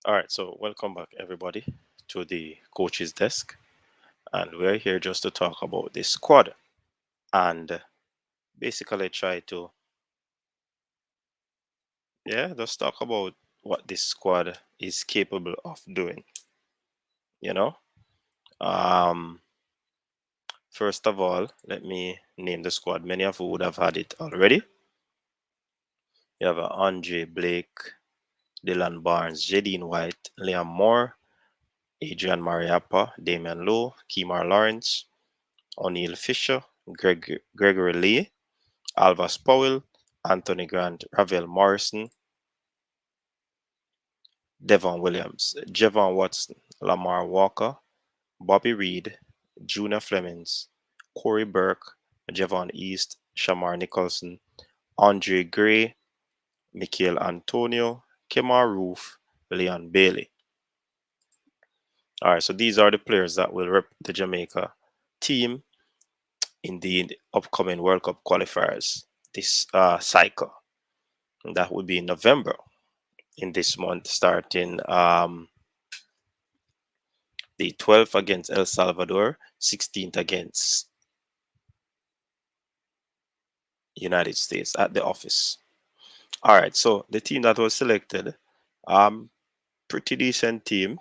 All right, so welcome back, everybody, to the coach's desk. And we're here just to talk about this squad and basically try to, just talk about what this squad is capable of doing. You know, um, first of all, let me name the squad. Many of you would have had it already. You have Andre Blake, Dylan Barnes, Jadine White, Liam Moore, Adrian Mariappa, Damian Lowe, Kemar Lawrence, O'Neill Fisher, Gregory Lee, Alvas Powell, Anthony Grant, Ravel Morrison, Devon Williams, Javon Watson, Lamar Walker, Bobby Reed, Junior Flemings, Corey Burke, Javon East, Shamar Nicholson, Andre Gray, Michael Antonio, Kemar Roof, Leon Bailey. All right, so these are the players that will rep the Jamaica team in the upcoming World Cup qualifiers this cycle. And that would be in November in this month, starting the 12th against El Salvador, 16th against United States at the office. All right, so the team that was selected, pretty decent team.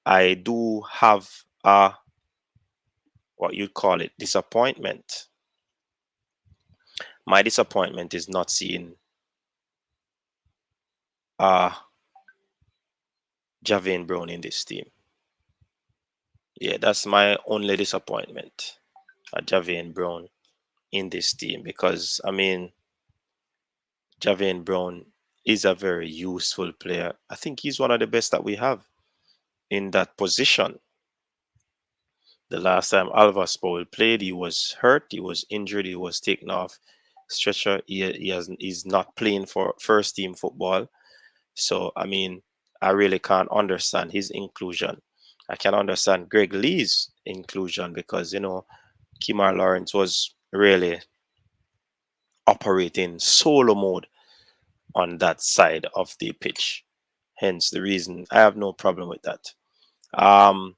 I do have what you'd call it disappointment. My disappointment is not seeing uh Javain Brown in this team. Yeah, that's my only disappointment. Javain Brown in this team because I mean Javain Brown is a very useful player. I think he's one of the best that we have in that position. The last time Alvas Powell played, he was hurt, he was injured, he was taken off stretcher. He's not playing for first team football. So I mean, I really can't understand his inclusion. I can understand Greg Lee's inclusion because Kemar Lawrence was really operating solo mode on that side of the pitch. Hence the reason I have no problem with that. Um,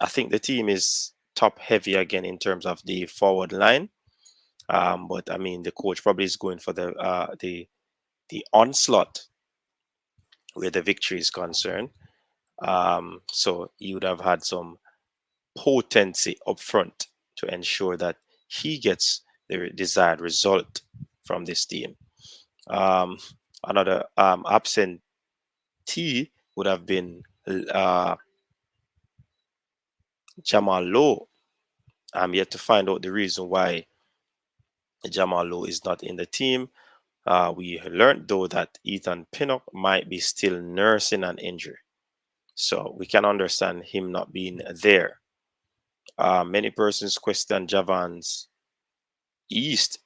I think the team is top heavy again in terms of the forward line. But I mean, the coach probably is going for the onslaught where the victory is concerned. So he would have had some potency up front to ensure that he gets the desired result from this team. Um, Another absentee would have been Jamal Lowe. I'm yet to find out the reason why Jamal Lowe is not in the team. We learned though that Ethan Pinnock might be still nursing an injury, so we can understand him not being there. Many persons question Javan's East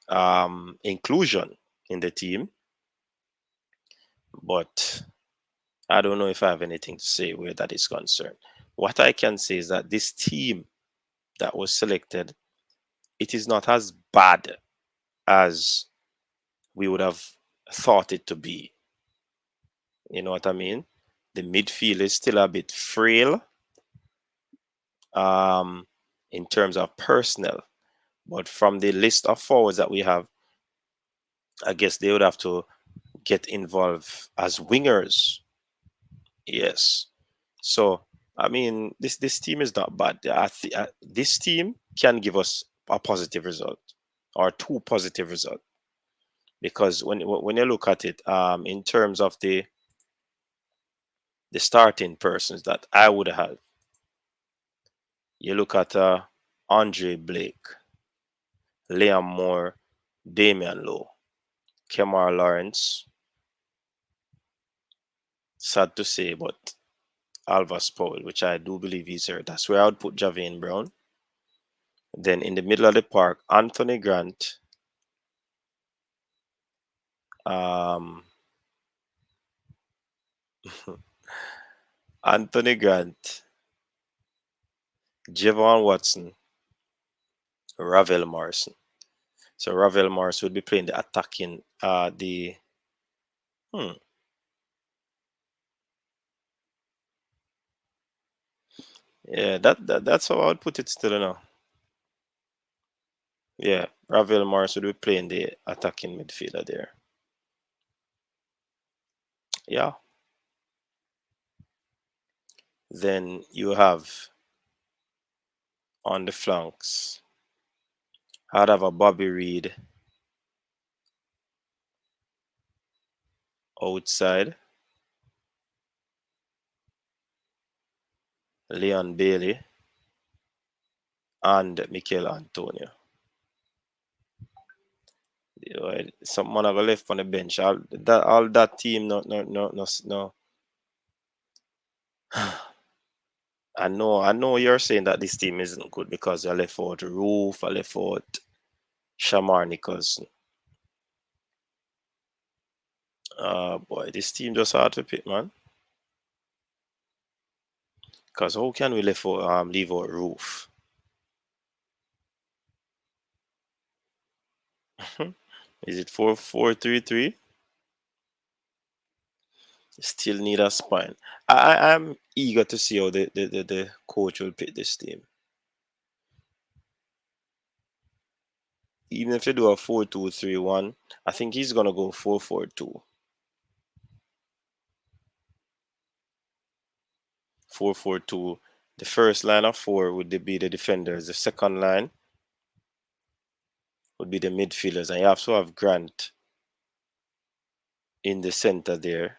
inclusion in the team, but I don't know if I have anything to say where that is concerned. What I can say is that this team that was selected, it is not as bad as we would have thought it to be. You know what I mean? The midfield is still a bit frail um, in terms of personnel, but from the list of forwards that we have, I guess they would have to get involved as wingers. Yes. So I mean, this team is not bad. This team can give us a positive result or two positive results because when you look at it, in terms of the starting persons that I would have, you look at Andre Blake, Liam Moore, Damian Lowe, Kemar Lawrence. Sad to say, but Alvas Powell, which I do believe is hurt. That's where I would put Javain Brown. Then in the middle of the park, Anthony Grant, um, Anthony Grant, Javon Watson, Ravel Morrison. So Ravel Morrison would be playing the attacking, the hmm, Yeah, that's how I would put it still, you know. Yeah, Ravel Morris would be playing the attacking midfielder there. Yeah. Then you have on the flanks, I'd have a Bobby Reed outside, Leon Bailey, and Mikel Antonio. You know, some man have left on the bench. All that team, no. I know you're saying that this team isn't good because I left out Roof, I left out Shamar Nicholson. Boy, this team just hard to pick, man. Because how can we leave out Roof? Is it 4-4-3-3? Still need a spine. I'm eager to see how the coach will pick this team. Even if they do a 4-2-3-1, I think he's gonna go 4-4-2. 4-4-2. The first line of four would be the defenders. The second line would be the midfielders, and you also have Grant in the center there.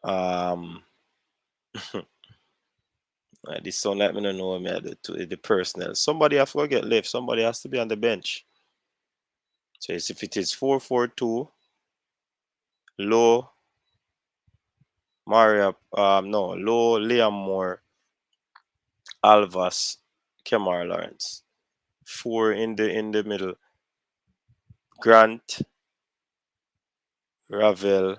Um, this sound like me don't know me the personnel. Somebody have to get left. Somebody has to be on the bench. So if it is 4-4-2, low Maria, no, low Liam Moore, Alvas, Kemar Lawrence. Four in the middle. Grant, Ravel,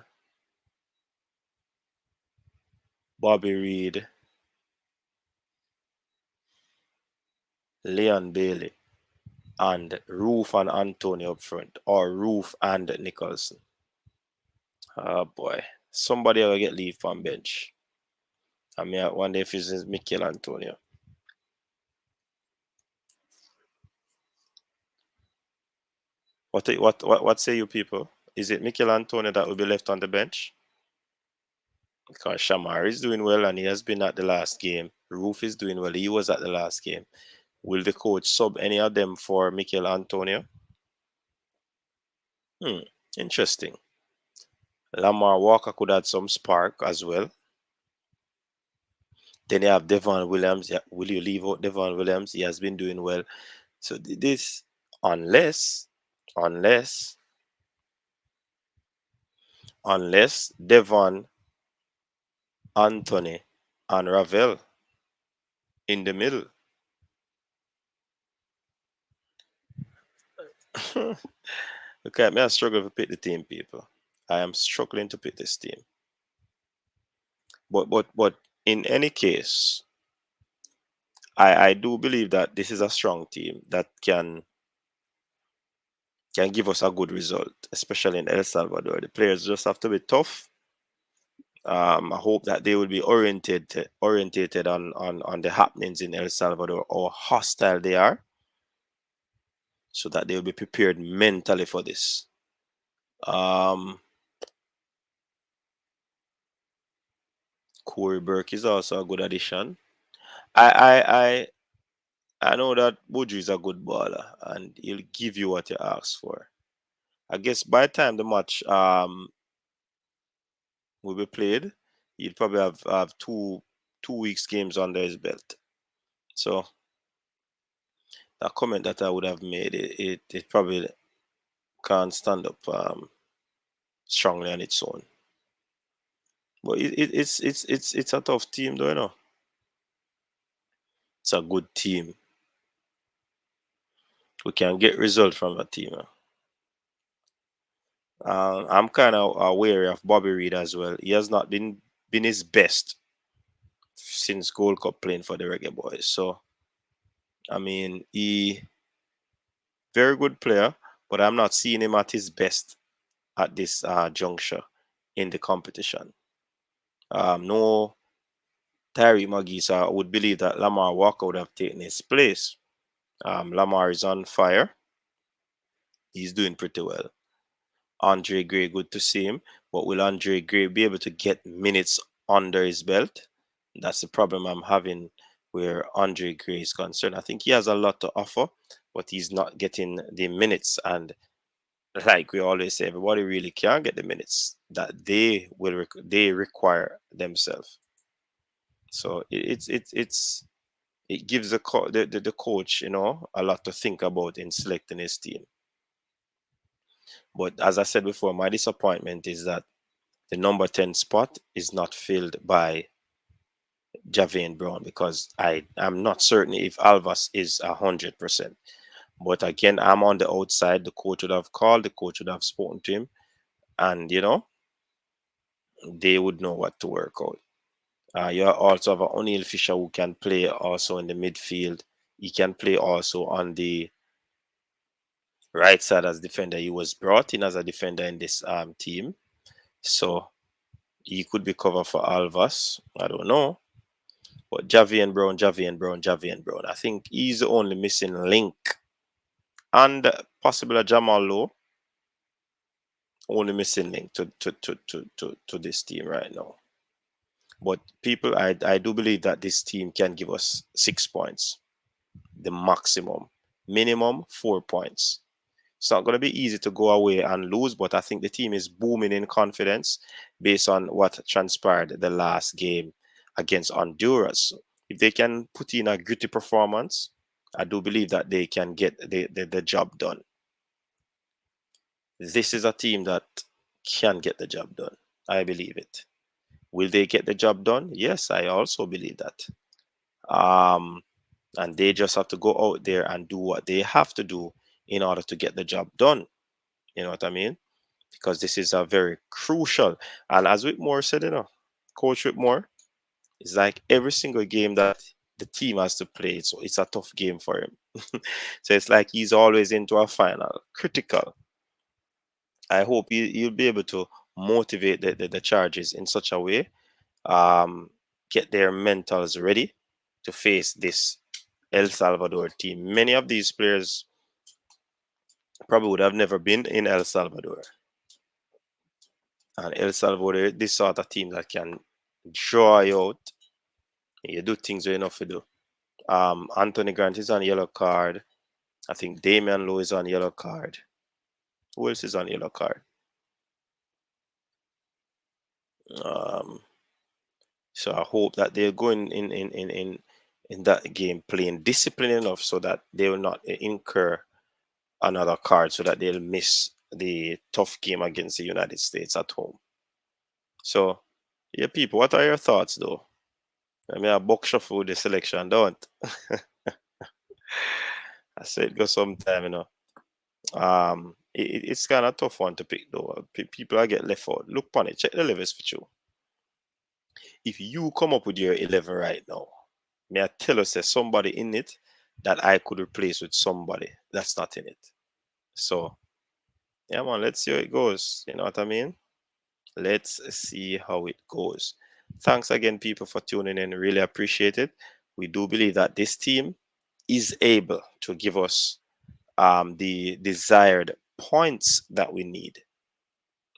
Bobby Reed, Leon Bailey, and Roof and Antonio up front, or Roof and Nicholson. Oh boy. Somebody will get leave from bench. I mean, I wonder if it's Mikel Antonio. What say you people? Is it Mikel Antonio that will be left on the bench? Because Shamar is doing well and he has been at the last game. Roof is doing well. He was at the last game. Will the coach sub any of them for Mikel Antonio? Hmm, interesting. Lamar Walker could add some spark as well. Then you have Devon Williams. Yeah, will you leave out Devon Williams? He has been doing well. So this, unless, unless, unless Devon, Anthony, and Ravel in the middle. Okay, me I struggle to pick the team, people. I am struggling to pick this team. But in any case, I do believe that this is a strong team that can give us a good result, especially in El Salvador. The players just have to be tough. I hope that they will be orientated on the happenings in El Salvador or hostile they are, so that they will be prepared mentally for this. Um, Corey Burke is also a good addition. I I I I know that Budju is a good baller and he'll give you what you ask for. I guess by the time the match will be played, he'll probably have two weeks games under his belt. So that comment that I would have made, it probably can't stand up strongly on its own. But it's a tough team, though, you know. It's a good team. We can get results from a team. I'm kind of wary of Bobby Reed as well. He has not been his best since Gold Cup playing for the Reggae Boys. So I mean, he very good player, but I'm not seeing him at his best at this juncture. in the competition. No Tyree Magisa would believe that Lamar Walker would have taken his place. Lamar is on fire. He's doing pretty well. Andre Gray, good to see him. But will Andre Gray be able to get minutes under his belt? That's the problem I'm having where Andre Gray is concerned. I think he has a lot to offer, but he's not getting the minutes. And like we always say, everybody really can't get the minutes that they require themselves. So it gives the coach, a lot to think about in selecting his team. But as I said before, my disappointment is that the number 10 spot is not filled by Javain Brown because I'm not certain if Alvas is 100%. But again, I'm on the outside. The coach would have called, the coach would have spoken to him, and they would know what to work out. You also have O'Neill Fisher who can play also in the midfield. He can play also on the right side as defender. He was brought in as a defender in this team, so he could be covered for Alvas. I don't know, but Javain Brown. I think he's the only missing link, and possibly a Jamal Lowe, only missing link to this team right now. But people, I do believe that this team can give us 6 points, the maximum, minimum 4 points. It's not going to be easy to go away and lose, but I think the team is booming in confidence based on what transpired the last game against Honduras. If they can put in a gritty performance, I do believe that they can get the job done. This is a team that can get the job done. I believe it. Will they get the job done? Yes, I also believe that. And they just have to go out there and do what they have to do in order to get the job done. You know what I mean? Because this is a very crucial. And as Whitmore said, Coach Whitmore, it's like every single game that the team has to play, so it's a tough game for him. So it's like he's always into a final, critical. I hope he'll be able to motivate the charges in such a way, get their mentals ready to face this El Salvador team. Many of these players probably would have never been in El Salvador. And El Salvador, this sort of team that can draw you out. You do things you enough to do. Anthony Grant is on yellow card. I think Damian Lowe is on yellow card. Who else is on yellow card? Um, so I hope that they're going in that game playing discipline enough so that they will not incur another card, so that they'll miss the tough game against the United States at home. So, yeah, people, what are your thoughts though? I mean, I box shuffle the selection, don't. I said go sometime. It's kind of tough one to pick though. People are get left out. Look on it, check the levels for you. If you come up with your 11 right now, may I tell us there's somebody in it that I could replace with somebody that's not in it. So, yeah, man, let's see how it goes. You know what I mean? Let's see how it goes. Thanks again, people, for tuning in. Really appreciate it. We do believe that this team is able to give us the desired points that we need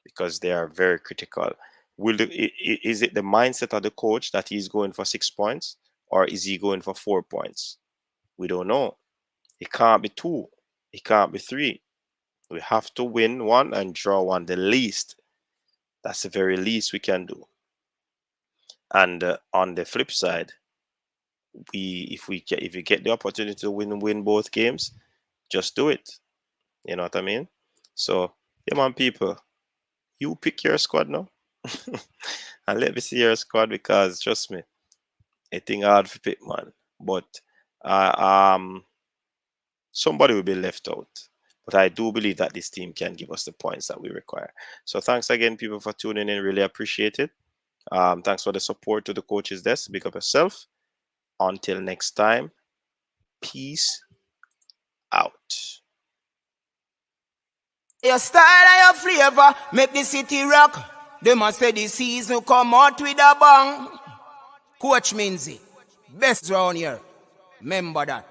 because they are very critical. Is it the mindset of the coach that he's going for 6 points, or is he going for 4 points? We don't know. It can't be two. It can't be three. We have to win one and draw one. The least. That's the very least we can do. And on the flip side, if you get the opportunity to win both games, just do it. You know what I mean? So, yeah, man, people, you pick your squad now, and let me see your squad because trust me, I think hard to pick, man. But somebody will be left out. But I do believe that this team can give us the points that we require. So thanks again, people, for tuning in. Really appreciate it. Thanks for the support to the coaches desk. Pick up yourself. Until next time, peace out. Your style and your flavor make the city rock. They must say the season come out with a bang. Coach Minzy, best round here. Remember that.